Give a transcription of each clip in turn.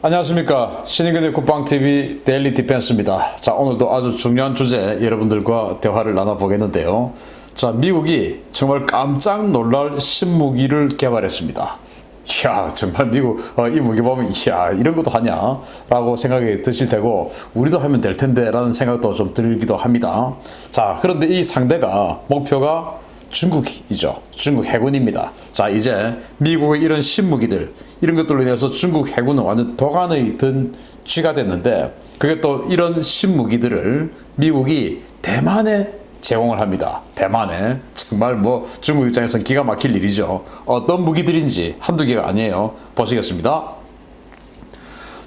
안녕하십니까. 신인근의 국방TV 데일리 디펜스입니다. 자, 오늘도 아주 중요한 주제 여러분들과 대화를 나눠보겠는데요. 자, 미국이 정말 깜짝 놀랄 신무기를 개발했습니다. 이야, 정말 미국 이 무기 보면 이야, 이런 것도 하냐 라고 생각이 드실 테고, 우리도 하면 될 텐데 라는 생각도 좀 들기도 합니다. 자, 그런데 이 상대가 목표가 중국이죠. 중국 해군입니다. 자, 이제 미국의 이런 신무기들, 이런 것들로 인해서 중국 해군은 완전 도간의 든 쥐가 됐는데, 그게 또 이런 신무기들을 미국이 대만에 제공을 합니다. 대만에. 정말 뭐 중국 입장에서는 기가 막힐 일이죠. 어떤 무기들인지 한두 개가 아니에요. 보시겠습니다.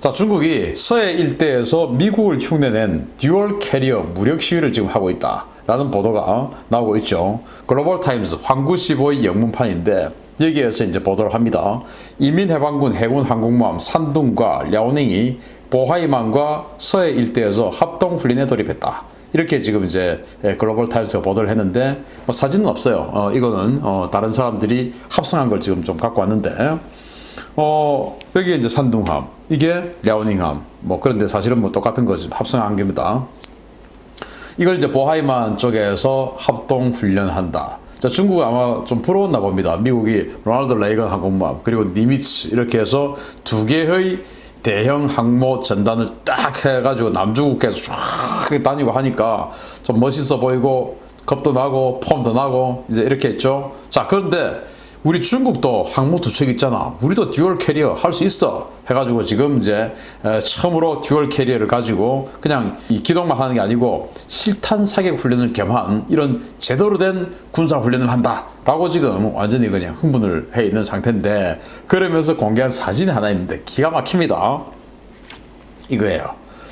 자, 중국이 서해 일대에서 미국을 흉내낸 듀얼 캐리어 무력 시위를 지금 하고 있다 라는 보도가 나오고 있죠. 글로벌 타임스 황구15의 영문판인데, 여기에서 이제 보도를 합니다. 인민해방군 해군 항공모함 산둥과 랴오닝이 보하이만과 서해 일대에서 합동훈련에 돌입했다. 이렇게 지금 이제 글로벌 타임스가 보도를 했는데, 뭐 사진은 없어요. 이거는 다른 사람들이 합성한 걸 지금 좀 갖고 왔는데, 여기에 이제 산둥함, 이게 랴오닝함, 뭐 그런데 사실은 뭐 똑같은 거지, 합성한 겁니다. 이걸 이제 보하이만 쪽에서 합동 훈련한다. 자, 중국은 아마 좀 부러웠나 봅니다. 미국이 로널드 레이건 항공모함 그리고 니미츠 이렇게 해서 두 개의 대형 항모 전단을 딱 해가지고 남중국해에서 쫙 다니고 하니까 좀 멋있어 보이고 겁도 나고 폼도 나고 이제 이렇게 했죠. 자, 그런데 우리 중국도 항모 두 척 있잖아. 우리도 듀얼 캐리어 할 수 있어 해가지고 지금 이제 처음으로 듀얼 캐리어를 가지고 그냥 이 기동만 하는 게 아니고 실탄 사격 훈련을 겸한 이런 제대로 된 군사 훈련을 한다 라고 지금 완전히 그냥 흥분을 해 있는 상태인데, 그러면서 공개한 사진이 하나 있는데 기가 막힙니다. 이거예요.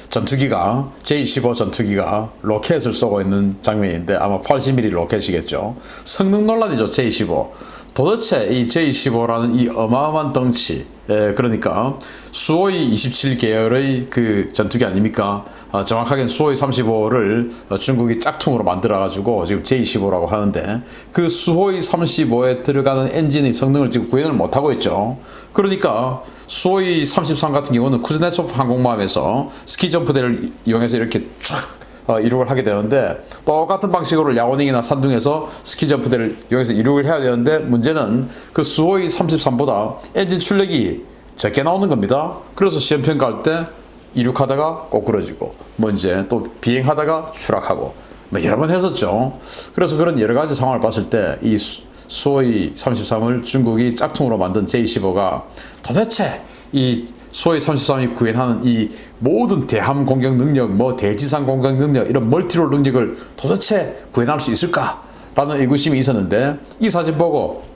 전투기가 J-15 전투기가 로켓을 쏘고 있는 장면인데, 아마 80mm 로켓이겠죠. 성능 논란이죠. J-15 도대체 이 J-15라는 이 어마어마한 덩치, 그러니까 수호이 27계열의 그 전투기 아닙니까? 정확하게는 수호이 35를 중국이 짝퉁으로 만들어가지고 지금 J-15라고 하는데, 그 수호이 35에 들어가는 엔진의 성능을 지금 구현을 못하고 있죠. 그러니까 수호이 33 같은 경우는 쿠즈네초프 항공모함에서 스키 점프대를 이용해서 이렇게 쫙 이륙을 하게 되는데, 똑같은 방식으로 랴오닝이나 산둥에서 스키 점프대를 이용해서 이륙을 해야 되는데, 문제는 그 수호이 33보다 엔진 출력이 적게 나오는 겁니다. 그래서 시험 평가할 때 이륙하다가 꼬꾸러지고, 뭐 이제 또 비행하다가 추락하고 뭐 여러 번 했었죠. 그래서 그런 여러 가지 상황을 봤을 때 이 수호이 33을 중국이 짝퉁으로 만든 J-15가 도대체 이 수호이 33이 구현하는 이 모든 대함 공격 능력, 뭐 대지상 공격 능력, 이런 멀티롤 능력을 도대체 구현할 수 있을까라는 의구심이 있었는데, 이 사진 보고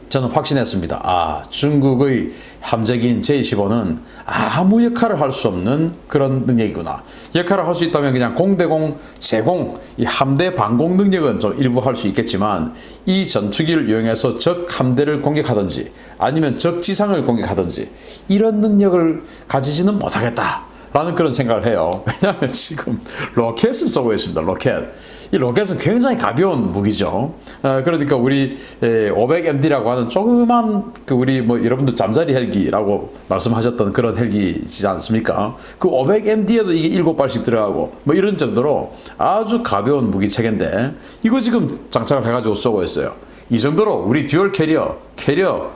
저는 확신했습니다. 아, 중국의 함재기인 J-15는 아무 역할을 할 수 없는 그런 능력이구나. 역할을 할 수 있다면 그냥 공대공, 제공, 이 함대 방공 능력은 좀 일부 할 수 있겠지만, 이 전투기를 이용해서 적 함대를 공격하든지 아니면 적 지상을 공격하든지 이런 능력을 가지지는 못하겠다 라는 그런 생각을 해요. 왜냐하면 지금 로켓을 쏘고 있습니다. 로켓. 이 로켓은 굉장히 가벼운 무기죠. 그러니까 우리 500MD라고 하는 조그만 그 우리 뭐 여러분들 잠자리 헬기라고 말씀하셨던 그런 헬기지 않습니까? 그 500MD에도 이게 7발씩 들어가고 뭐 이런 정도로 아주 가벼운 무기 체계인데, 이거 지금 장착을 해가지고 쏘고 있어요. 이 정도로 우리 듀얼 캐리어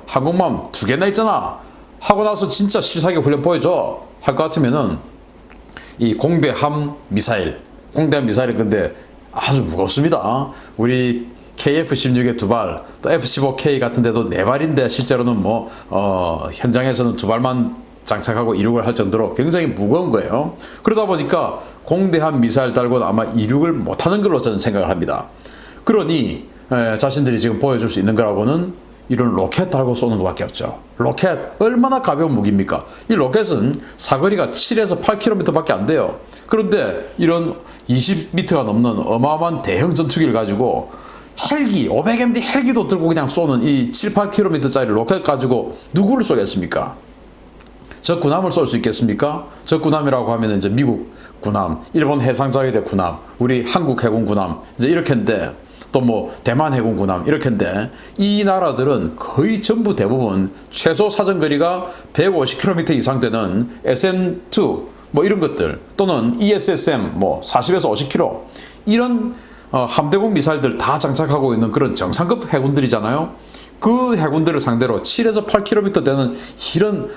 항공모함 2개나 있잖아 하고 나서 진짜 실사격 훈련 보여줘 할 것 같으면은 이 공대함 미사일이 근데 아주 무겁습니다. 우리 KF-16에 2발, 또 F-15K 같은 데도 4발인데 실제로는 뭐 현장에서는 2발만 장착하고 이륙을 할 정도로 굉장히 무거운 거예요. 그러다 보니까 공대함 미사일 달고는 아마 이륙을 못하는 걸로 저는 생각을 합니다. 그러니 자신들이 지금 보여줄 수 있는 거라고는 이런 로켓 달고 쏘는 것밖에 없죠. 로켓 얼마나 가벼운 무기입니까? 이 로켓은 사거리가 7에서 8km 밖에 안 돼요. 그런데 이런 20m가 넘는 어마어마한 대형 전투기를 가지고 헬기, 500MD 헬기도 들고 그냥 쏘는 이 7, 8km짜리 로켓 가지고 누구를 쏘겠습니까? 적 군함을 쏠 수 있겠습니까? 적 군함이라고 하면 이제 미국 군함, 일본 해상자위대 군함, 우리 한국 해군 군함, 이제 이렇게인데, 또 뭐 대만 해군 군함 이렇게인데 이 나라들은 거의 전부 대부분 최소 사정거리가 150km 이상 되는 SM-2 뭐 이런 것들 또는 ESSM 뭐 40에서 50km 이런 함대공 미사일들 다 장착하고 있는 그런 정상급 해군들이잖아요. 그 해군들을 상대로 7에서 8km 되는 이런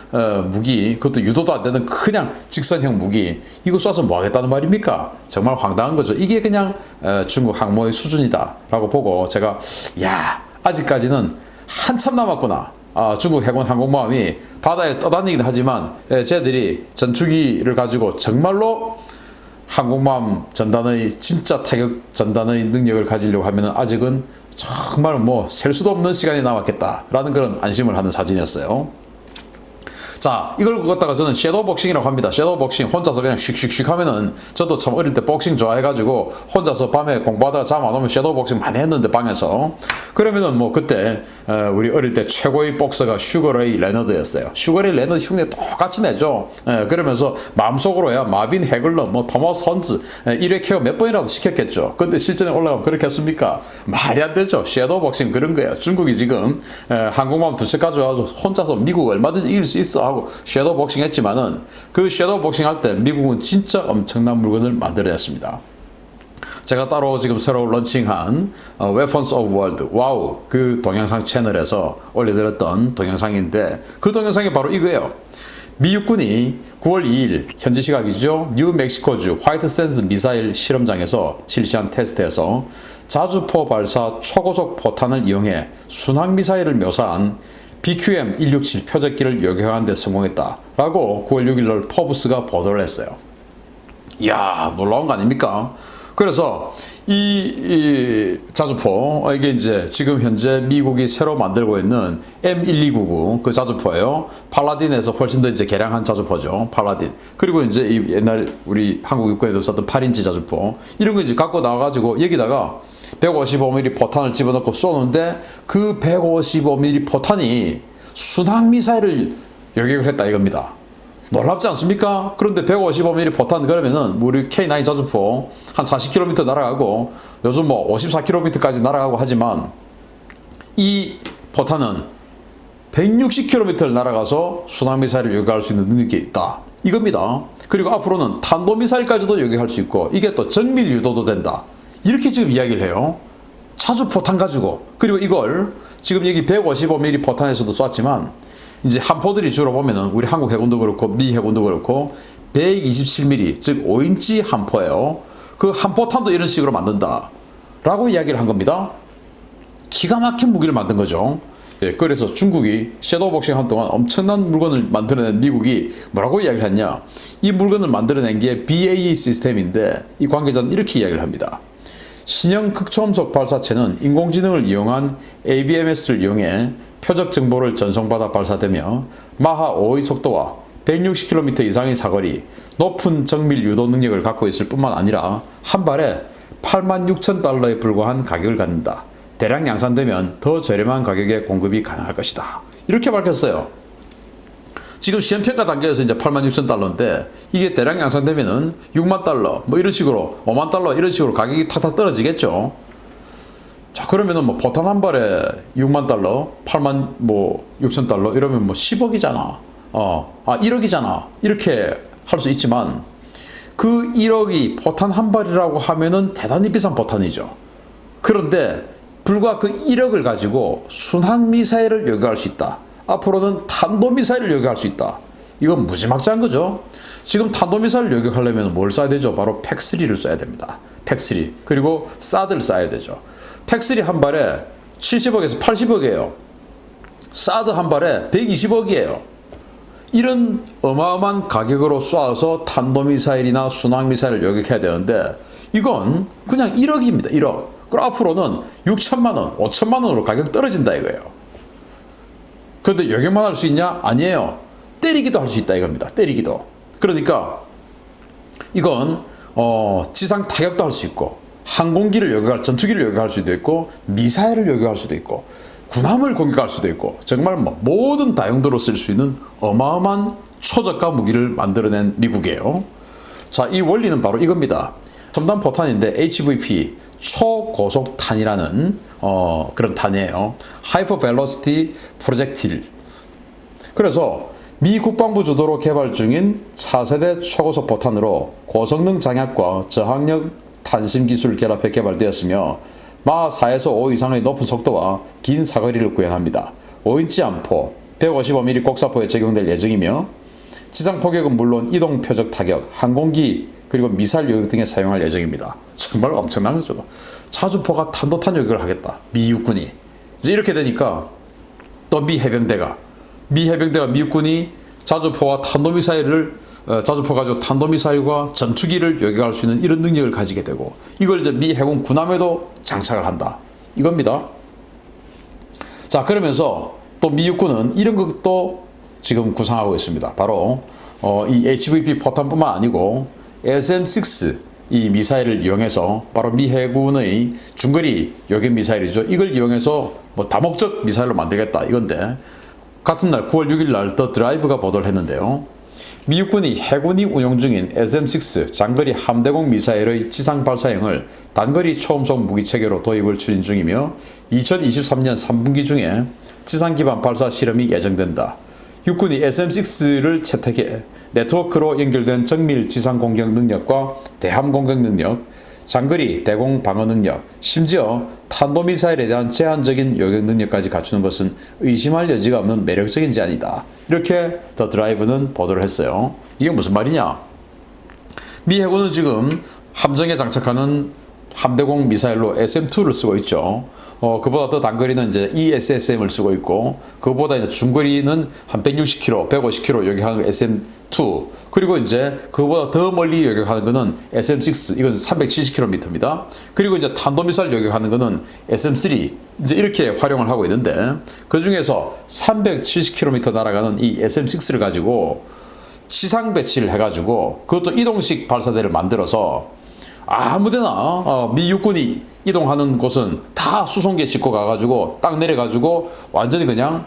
무기, 그것도 유도도 안 되는 그냥 직선형 무기, 이거 쏴서 뭐 하겠다는 말입니까? 정말 황당한 거죠. 이게 그냥 중국 항모의 수준이다 라고 보고 제가 아직까지는 한참 남았구나. 중국 해군 항공모함이 바다에 떠다니긴 하지만 쟤들이 전투기를 가지고 정말로 항공모함 전단의 진짜 타격 전단의 능력을 가지려고 하면 아직은 정말 뭐 셀 수도 없는 시간이 남았겠다라는 그런 안심을 하는 사진이었어요. 자, 이걸 갖다가 저는 섀도우 복싱이라고 합니다. 섀도우 복싱 혼자서 그냥 슉슉슉 하면은 저도 참 어릴 때 복싱 좋아해가지고 혼자서 밤에 공부하다가 잠 안 오면 섀도우 복싱 많이 했는데 방에서 그러면은 뭐 그때 우리 어릴 때 최고의 복서가 슈거레이 레너드였어요. 슈거레이 레너드 흉내 똑같이 내죠. 그러면서 마음속으로야 마빈 해글러 뭐 토머스 헌즈 1회 케어 몇 번이라도 시켰겠죠. 근데 실전에 올라가면 그렇게 했습니까? 말이 안 되죠. 섀도우 복싱 그런 거예요. 중국이 지금 항공모함 두 척 가져와서 혼자서 미국 얼마든지 이길 수 있어 하고 섀도우 복싱 했지만은 그 섀도우 복싱 할 때 미국은 진짜 엄청난 물건을 만들어냈습니다. 제가 따로 지금 새로 런칭한 Weapons of World 와우 그 동영상 채널에서 올려드렸던 동영상인데 그 동영상이 바로 이거예요. 미 육군이 9월 2일 현지 시각이죠. 뉴멕시코주 화이트 샌즈 미사일 실험장에서 실시한 테스트에서 자주포 발사 초고속 포탄을 이용해 순항 미사일을 묘사한 BQM-167 표적기를 요격하는 데 성공했다라고 9월 6일 날 포브스가 보도를 했어요. 이야, 놀라운 거 아닙니까? 그래서 이 자주포 이게 이제 지금 현재 미국이 새로 만들고 있는 M1299 그 자주포예요. 팔라딘에서 훨씬 더 이제 개량한 자주포죠. 팔라딘. 그리고 이제 이 옛날 우리 한국 육군에서 썼던 8인치 자주포 이런 거 이제 갖고 나와가지고 여기다가 155mm 포탄을 집어넣고 쏘는데 그 155mm 포탄이 순항 미사일을 요격을 했다 이겁니다. 놀랍지 않습니까? 그런데 155mm 포탄 그러면은 우리 K9 자주포 한 40km 날아가고 요즘 뭐 54km까지 날아가고 하지만 이 포탄은 160km를 날아가서 순항 미사일을 요격할 수 있는 능력이 있다. 이겁니다. 그리고 앞으로는 탄도미사일까지도 요격할 수 있고 이게 또 정밀 유도도 된다. 이렇게 지금 이야기를 해요. 자주포탄 가지고. 그리고 이걸 지금 여기 155mm 포탄에서도 쐈지만 이제 함포들이 주로 보면은 우리 한국 해군도 그렇고 미 해군도 그렇고 127mm 즉 5인치 함포예요. 그 함포탄도 이런 식으로 만든다 라고 이야기를 한 겁니다. 기가 막힌 무기를 만든 거죠. 그래서 중국이 섀도우 복싱 한 동안 엄청난 물건을 만들어낸 미국이 뭐라고 이야기를 했냐. 이 물건을 만들어낸 게 BAE 시스템인데 이 관계자는 이렇게 이야기를 합니다. 신형 극초음속 발사체는 인공지능을 이용한 ABMS를 이용해 표적 정보를 전송받아 발사되며 마하 5의 속도와 160km 이상의 사거리, 높은 정밀 유도 능력을 갖고 있을 뿐만 아니라 한 발에 86,000달러에 불과한 가격을 갖는다. 대량 양산되면 더 저렴한 가격에 공급이 가능할 것이다. 이렇게 밝혔어요. 지금 시험평가 단계에서 이제 86,000달러인데 이게 대량 양산되면은 6만 달러 뭐 이런 식으로 5만 달러 이런 식으로 가격이 탁탁 떨어지겠죠. 자, 그러면은 뭐 포탄 한 발에 6만 달러, 8만 뭐 6천 달러 이러면 뭐 10억이잖아. 1억이잖아. 이렇게 할 수 있지만 그 1억이 포탄 한 발이라고 하면은 대단히 비싼 포탄이죠. 그런데 불과 그 1억을 가지고 순항 미사일을 요격할 수 있다. 앞으로는 탄도미사일을 요격할 수 있다. 이건 무지막지한 거죠. 지금 탄도미사일을 요격하려면 뭘 쏴야 되죠? 바로 팩3를 쏴야 됩니다. 팩3. 그리고 사드를 쏴야 되죠. 팩3 한 발에 70억에서 80억이에요. 사드 한 발에 120억이에요. 이런 어마어마한 가격으로 쏴서 탄도미사일이나 순항미사일을 요격해야 되는데 이건 그냥 1억입니다. 1억. 그럼 앞으로는 6천만 원, 5천만 원으로 가격 떨어진다 이거예요. 그런데 요격만 할 수 있냐? 아니에요. 때리기도 할 수 있다 이겁니다. 때리기도. 그러니까 이건 지상 타격도 할 수 있고 항공기를 요격할, 전투기를 요격할 수도 있고 미사일을 요격할 수도 있고 군함을 공격할 수도 있고 정말 뭐 모든 다용도로 쓸 수 있는 어마어마한 초저가 무기를 만들어낸 미국이에요. 자, 이 원리는 바로 이겁니다. 첨단 포탄인데 HVP, 초고속탄이라는 그런 탄이에요. Hyper Velocity Projectile. 그래서 미 국방부 주도로 개발 중인 차세대 초고속 포탄으로 고성능 장약과 저항력 탄심 기술을 결합해 개발되었으며 마하 4에서 5 이상의 높은 속도와 긴 사거리를 구현합니다. 5인치 암포, 155mm 곡사포에 적용될 예정이며 지상 포격은 물론 이동 표적 타격, 항공기 그리고 미사일 요격 등에 사용할 예정입니다. 정말 엄청난 거죠. 자주포가 탄도탄 요격을 하겠다. 미 육군이. 이제 이렇게 되니까 또 미 해병대가 미 육군이 자주포와 탄도미사일을 자주포 가지고 탄도미사일과 전투기를 요격할 수 있는 이런 능력을 가지게 되고 이걸 이제 미 해군 군함에도 장착을 한다. 이겁니다. 자, 그러면서 또 미 육군은 이런 것도 지금 구상하고 있습니다. 바로 이 HVP 포탄뿐만 아니고 SM-6 이 미사일을 이용해서 바로 미 해군의 중거리 요격 미사일이죠. 이걸 이용해서 뭐 다목적 미사일로 만들겠다 이건데 같은 날 9월 6일 날 더 드라이브가 보도를 했는데요. 미 육군이 해군이 운용 중인 SM-6 장거리 함대공 미사일의 지상 발사형을 단거리 초음속 무기 체계로 도입을 추진 중이며 2023년 3분기 중에 지상 기반 발사 실험이 예정된다. 육군이 SM-6를 채택해 네트워크로 연결된 정밀 지상 공격 능력과 대함 공격 능력, 장거리 대공 방어 능력, 심지어 탄도미사일에 대한 제한적인 요격 능력까지 갖추는 것은 의심할 여지가 없는 매력적인 제안이다. 이렇게 더 드라이브는 보도를 했어요. 이게 무슨 말이냐? 미 해군은 지금 함정에 장착하는 함대공 미사일로 SM-2를 쓰고 있죠. 그보다 더 단거리는 이제 ESSM을 쓰고 있고, 그보다 이제 중거리는 한 160km, 150km 요격하는 SM-2, 그리고 이제 그보다 더 멀리 요격하는 거는 SM-6, 이건 370km입니다. 그리고 이제 탄도미사일 요격하는 거는 SM-3, 이제 이렇게 활용을 하고 있는데, 그 중에서 370km 날아가는 이 SM-6를 가지고 지상 배치를 해가지고, 그것도 이동식 발사대를 만들어서 아무데나 미 육군이 이동하는 곳은 다 수송기에 싣고 가가지고 딱 내려가지고 완전히 그냥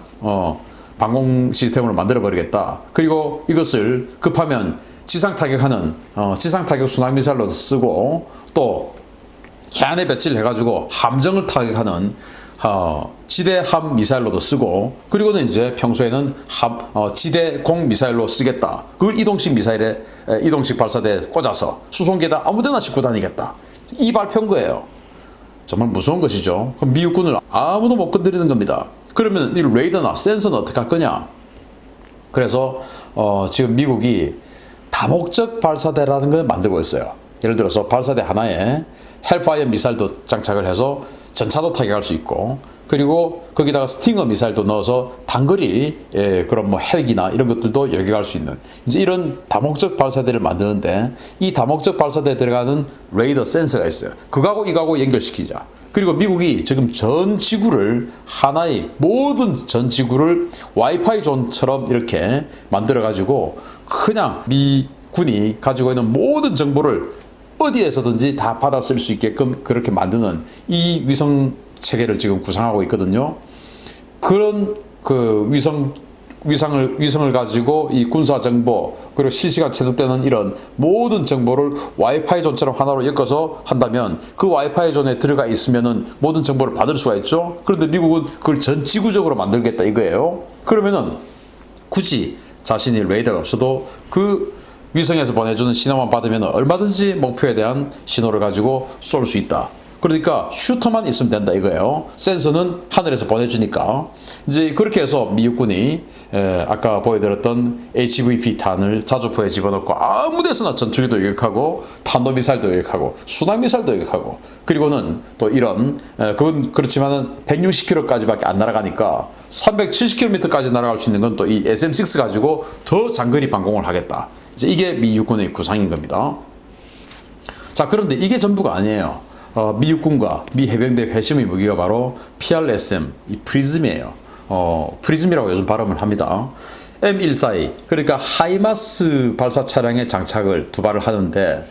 방공 시스템으로 만들어 버리겠다. 그리고 이것을 급하면 지상 타격하는 지상 타격 순항 미사일로 쓰고 또 해안에 배치를 해가지고 함정을 타격하는 지대함 미사일로도 쓰고, 그리고는 이제 평소에는 지대공 미사일로 쓰겠다. 그걸 이동식 미사일에 이동식 발사대에 꽂아서 수송기에다 아무데나 싣고 다니겠다. 이 발표인 거예요. 정말 무서운 것이죠. 그럼 미 육군을 아무도 못 건드리는 겁니다. 그러면 이 레이더나 센서는 어떻게 할 거냐? 그래서 지금 미국이 다목적 발사대라는 걸 만들고 있어요. 예를 들어서 발사대 하나에 헬파이어 미사일도 장착을 해서 전차도 타격할 수 있고, 그리고 거기다가 스팅어 미사일도 넣어서 단거리 그런 뭐 헬기나 이런 것들도 요격할 수 있는 이제 이런 다목적 발사대를 만드는데, 이 다목적 발사대에 들어가는 레이더 센서가 있어요. 그거하고 이거하고 연결시키자. 그리고 미국이 지금 전 지구를 하나의 모든 전 지구를 와이파이 존처럼 이렇게 만들어 가지고 그냥 미 군이 가지고 있는 모든 정보를 어디에서든지 다 받아 쓸 수 있게끔 그렇게 만드는 이 위성 체계를 지금 구상하고 있거든요. 그런 그 위성을 가지고 이 군사 정보 그리고 실시간 채택되는 이런 모든 정보를 와이파이 존처럼 하나로 엮어서 한다면 그 와이파이 존에 들어가 있으면은 모든 정보를 받을 수가 있죠. 그런데 미국은 그걸 전 지구적으로 만들겠다 이거예요. 그러면은 굳이 자신이 레이더가 없어도 그 위성에서 보내주는 신호만 받으면 얼마든지 목표에 대한 신호를 가지고 쏠 수 있다. 그러니까 슈터만 있으면 된다 이거예요. 센서는 하늘에서 보내주니까. 이제 그렇게 해서 미 육군이 아까 보여드렸던 HVP-탄을 자주포에 집어넣고 아무 데서나 전투기도 요격하고 탄도미사일도 요격하고 순항미사일도 요격하고, 그리고는 또 이런 그건 그렇지만은 160km까지밖에 안 날아가니까 370km까지 날아갈 수 있는 건 또 이 SM-6 가지고 더 장거리 방공을 하겠다. 이제 이게 미 육군의 구상인 겁니다. 자, 그런데 이게 전부가 아니에요. 미 육군과 미 해병대 회심의 무기가 바로 PRSM, 이 프리즘이에요. 프리즘이라고 요즘 발음을 합니다. M142, 그러니까 하이마스 발사 차량에 장착을 두 발을 하는데,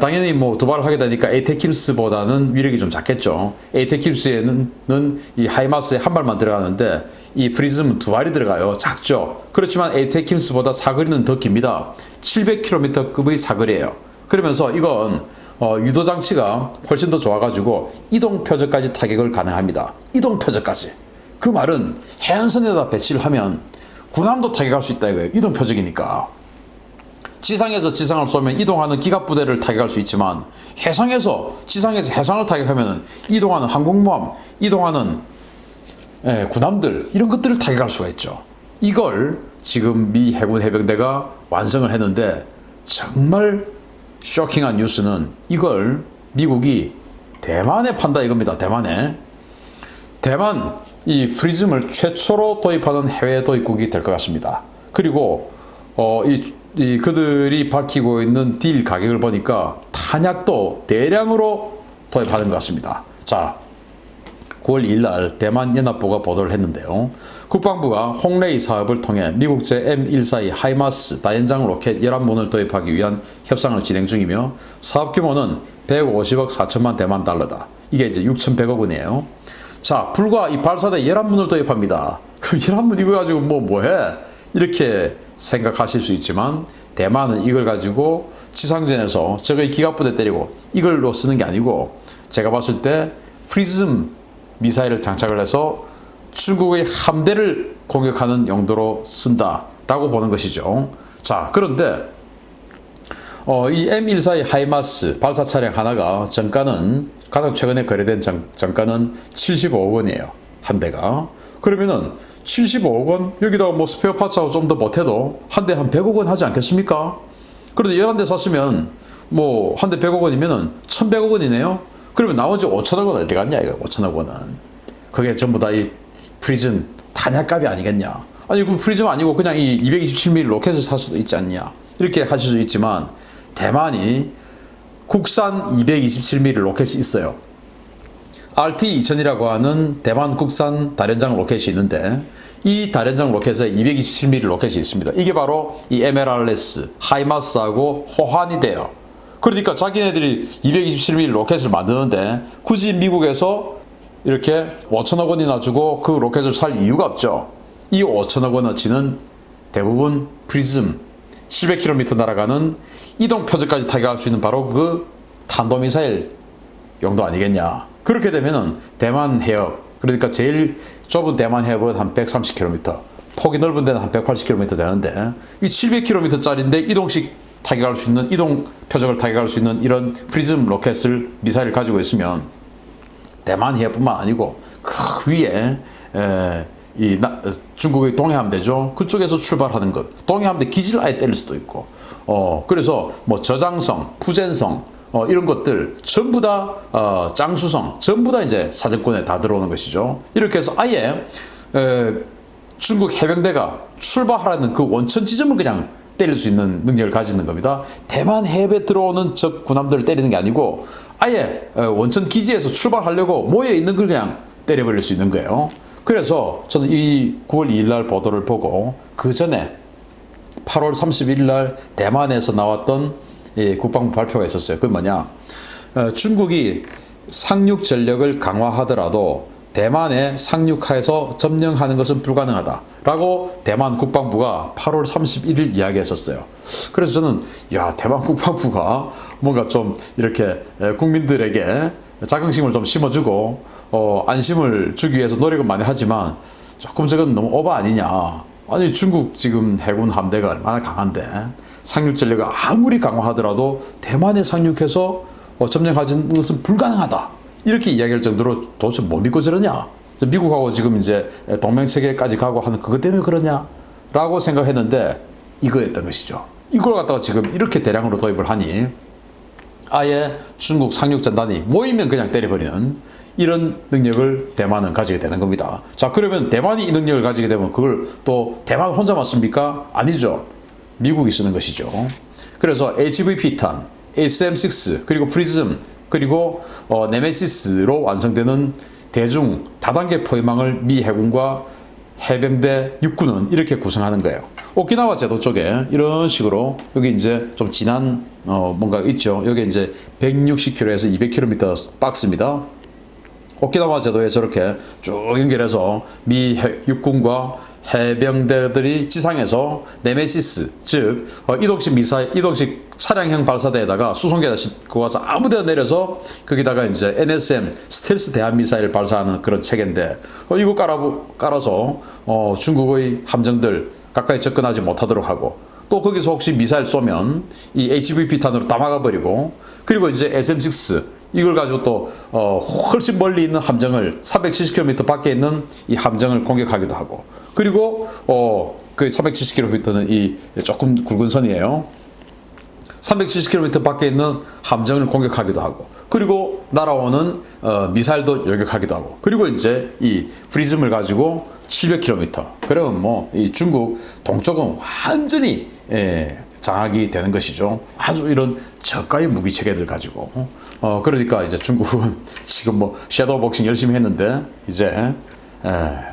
당연히 뭐 두 발을 하게 되니까 에이테킴스보다는 위력이 좀 작겠죠. 에이테킴스에는 이 하이마스에 한 발만 들어가는데 이 프리즘은 두 발이 들어가요. 작죠. 그렇지만 에이테킴스보다 사거리는 더 깁니다. 700km급의 사거리예요. 그러면서 이건 유도 장치가 훨씬 더 좋아가지고 이동 표적까지 타격을 가능합니다. 이동 표적까지. 그 말은 해안선에다 배치를 하면 군함도 타격할 수 있다 이거예요. 이동 표적이니까. 지상에서 지상을 쏘면 이동하는 기갑부대를 타격할 수 있지만 해상에서 지상에서 해상을 타격하면 이동하는 항공모함, 이동하는 군함들 이런 것들을 타격할 수가 있죠. 이걸 지금 미 해군 해병대가 완성을 했는데 정말 쇼킹한 뉴스는 이걸 미국이 대만에 판다 이겁니다. 대만에. 대만 이 프리즘을 최초로 도입하는 해외 도입국이 될 것 같습니다. 그리고 그들이 밝히고 있는 딜 가격을 보니까 탄약도 대량으로 도입하는 것 같습니다. 자, 9월 2일 날 대만 연합부가 보도를 했는데요. 국방부가 홍레이 사업을 통해 미국제 M142 하이마스 다연장 로켓 11문을 도입하기 위한 협상을 진행 중이며 사업 규모는 150억 4천만 대만 달러다. 이게 이제 6,100억 원이에요. 자, 불과 이 발사대 11문을 도입합니다. 그럼 11문 이거 가지고 뭐해? 이렇게 생각하실 수 있지만 대만은 이걸 가지고 지상전에서 적의 기갑부대 때리고 이걸로 쓰는 게 아니고 제가 봤을 때 프리즘 미사일을 장착을 해서 중국의 함대를 공격하는 용도로 쓴다라고 보는 것이죠. 자, 그런데 이 M142 하이마스 발사 차량 하나가 정가는 가장 최근에 거래된 정가는 75억 원이에요. 한 대가. 그러면은 75억 원 여기다가 뭐 스페어 파츠하고 좀 더 못해도 한 대 한 100억 원 하지 않겠습니까? 그런데 11대 샀으면 뭐 한 대 100억 원이면은 1100억 원이네요. 그러면 나머지 5천억 원 어디 갔냐 이거 5천억 원은. 그게 전부 다 이 프리즘 탄약값이 아니겠냐. 아니 그 프리즘 아니고 그냥 이 227mm 로켓을 살 수도 있지 않냐. 이렇게 하실 수 있지만 대만이 국산 227mm 로켓이 있어요. RT-2000이라고 하는 대만 국산 다련장 로켓이 있는데 이 다련장 로켓에 227mm 로켓이 있습니다. 이게 바로 이 MLRS, 하이마스하고 호환이 돼요. 그러니까 자기네들이 227mm 로켓을 만드는데 굳이 미국에서 이렇게 5천억 원이나 주고 그 로켓을 살 이유가 없죠. 이 5천억 원어치는 대부분 프리즘 700km 날아가는 이동 표적까지 타격할 수 있는 바로 그 탄도미사일 용도 아니겠냐. 그렇게 되면은 대만 해협, 그러니까 제일 좁은 대만 해협은 한 130km, 폭이 넓은 데는 한 180km 되는데 이 700km짜리인데 이동식 타격할 수 있는 이동 표적을 타격할 수 있는 이런 프리즘 로켓을 미사일을 가지고 있으면 대만 해협뿐만 아니고 그 위에 중국의 동해함대죠. 그쪽에서 출발하는 것. 동해함대 기지를 아예 때릴 수도 있고. 그래서 뭐 저장성, 푸젠성 이런 것들 전부 다 장수성 전부 다 이제 사정권에 다 들어오는 것이죠. 이렇게 해서 아예 중국 해병대가 출발하라는 그 원천 지점을 그냥 때릴 수 있는 능력을 가지는 겁니다. 대만 해협에 들어오는 적 군함들을 때리는 게 아니고 아예 원천 기지에서 출발하려고 모여 있는 걸 그냥 때려버릴 수 있는 거예요. 그래서 저는 이 9월 2일 날 보도를 보고 그 전에 8월 31일 날 대만에서 나왔던 국방부 발표가 있었어요. 그게 뭐냐? 중국이 상륙 전력을 강화하더라도 대만에 상륙해서 점령하는 것은 불가능하다라고 대만 국방부가 8월 31일 이야기했었어요. 그래서 저는 대만 국방부가 뭔가 좀 이렇게 국민들에게 자긍심을 좀 심어주고 안심을 주기 위해서 노력은 많이 하지만 조금 저건 너무 오버 아니냐. 아니 중국 지금 해군 함대가 얼마나 강한데 상륙 전력을 아무리 강화하더라도 대만에 상륙해서 점령하는 것은 불가능하다. 이렇게 이야기할 정도로 도대체 뭐 믿고 저러냐? 미국하고 지금 이제 동맹체계까지 가고 하는 그것 때문에 그러냐? 라고 생각했는데 이거였던 것이죠. 이걸 갖다가 지금 이렇게 대량으로 도입을 하니 아예 중국 상륙전단이 모이면 그냥 때려버리는 이런 능력을 대만은 가지게 되는 겁니다. 자, 그러면 대만이 이 능력을 가지게 되면 그걸 또 대만 혼자만 씁니까? 아니죠. 미국이 쓰는 것이죠. 그래서 HVP탄, SM-6 그리고 프리즘 그리고 네메시스로 완성되는 대중 다단계 포위망을 미 해군과 해병대 육군은 이렇게 구성하는 거예요. 오키나와 제도 쪽에 이런 식으로 여기 이제 좀 진한 뭔가 있죠. 여기 이제 160km에서 200km 박스입니다. 오키나와 제도에 저렇게 쭉 연결해서 미 육군과 해병대들이 지상에서 네메시스, 즉 이동식 미사일, 이동식 차량형 발사대에다가 수송기에다 싣고 와서 아무데나 내려서 거기다가 이제 NSM 스텔스 대함 미사일 발사하는 그런 체계인데 이거 깔아서 중국의 함정들 가까이 접근하지 못하도록 하고 또 거기서 혹시 미사일 쏘면 이 HVP탄으로 다 막아버리고 그리고 이제 SM6 이걸 가지고 또 훨씬 멀리 있는 함정을 370km 밖에 있는 이 함정을 공격하기도 하고 그리고 그 370km는 이 조금 굵은 선이에요. 370km 밖에 있는 함정을 공격하기도 하고 그리고 날아오는 미사일도 요격하기도 하고 그리고 이제 이 프리즘을 가지고 700km 그러면 뭐 이 중국 동쪽은 완전히 장악이 되는 것이죠. 아주 이런 저가의 무기 체계들 가지고 그러니까 이제 중국은 지금 뭐 섀도우 복싱 열심히 했는데 이제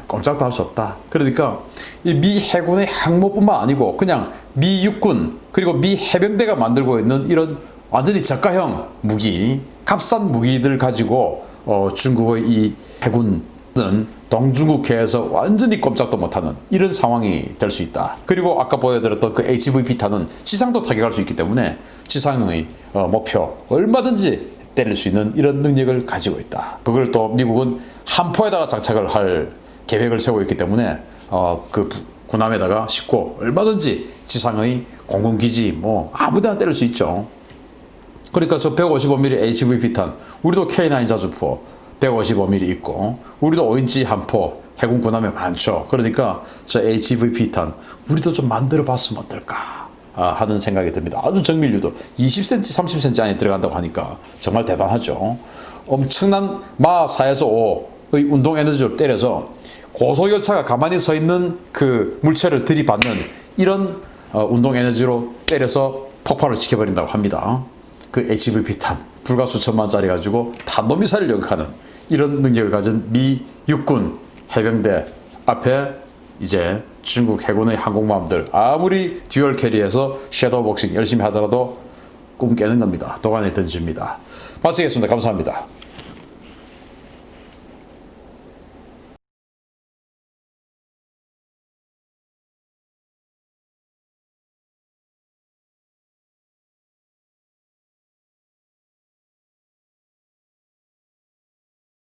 꼼짝도 할 수 없다. 그러니까 이 미 해군의 항모뿐만 아니고 그냥 미 육군 그리고 미 해병대가 만들고 있는 이런 완전히 저가형 무기, 값싼 무기들 가지고 중국의 이 해군은 동중국해에서 완전히 꼼짝도 못하는 이런 상황이 될 수 있다. 그리고 아까 보여드렸던 그 HVP탄은 지상도 타격할 수 있기 때문에 지상의 목표 얼마든지 때릴 수 있는 이런 능력을 가지고 있다. 그걸 또 미국은 함포에다가 장착을 할 계획을 세우고 있기 때문에 그 군함에다가 싣고 얼마든지 지상의 공군기지 뭐 아무데나 때릴 수 있죠. 그러니까 저 155mm HVP탄 우리도 K9 자주포 155mm 있고 우리도 5인치 함포 해군 군함에 많죠. 그러니까 저 HVP탄 우리도 좀 만들어 봤으면 어떨까 하는 생각이 듭니다. 아주 정밀유도 20cm 30cm 안에 들어간다고 하니까 정말 대단하죠. 엄청난 마 4에서 5의 운동 에너지를 때려서 고속열차가 가만히 서 있는 그 물체를 들이받는 이런 운동 에너지로 때려서 폭발을 시켜버린다고 합니다. 그 HVP탄 불과 수천만짜리 가지고 탄도미사일을 요격하는 이런 능력을 가진 미 육군 해병대 앞에 이제 중국 해군의 항공모함들 아무리 듀얼 캐리해서 섀도우 복싱 열심히 하더라도 꿈 깨는 겁니다. 도관에 던집니다. 마치겠습니다. 감사합니다.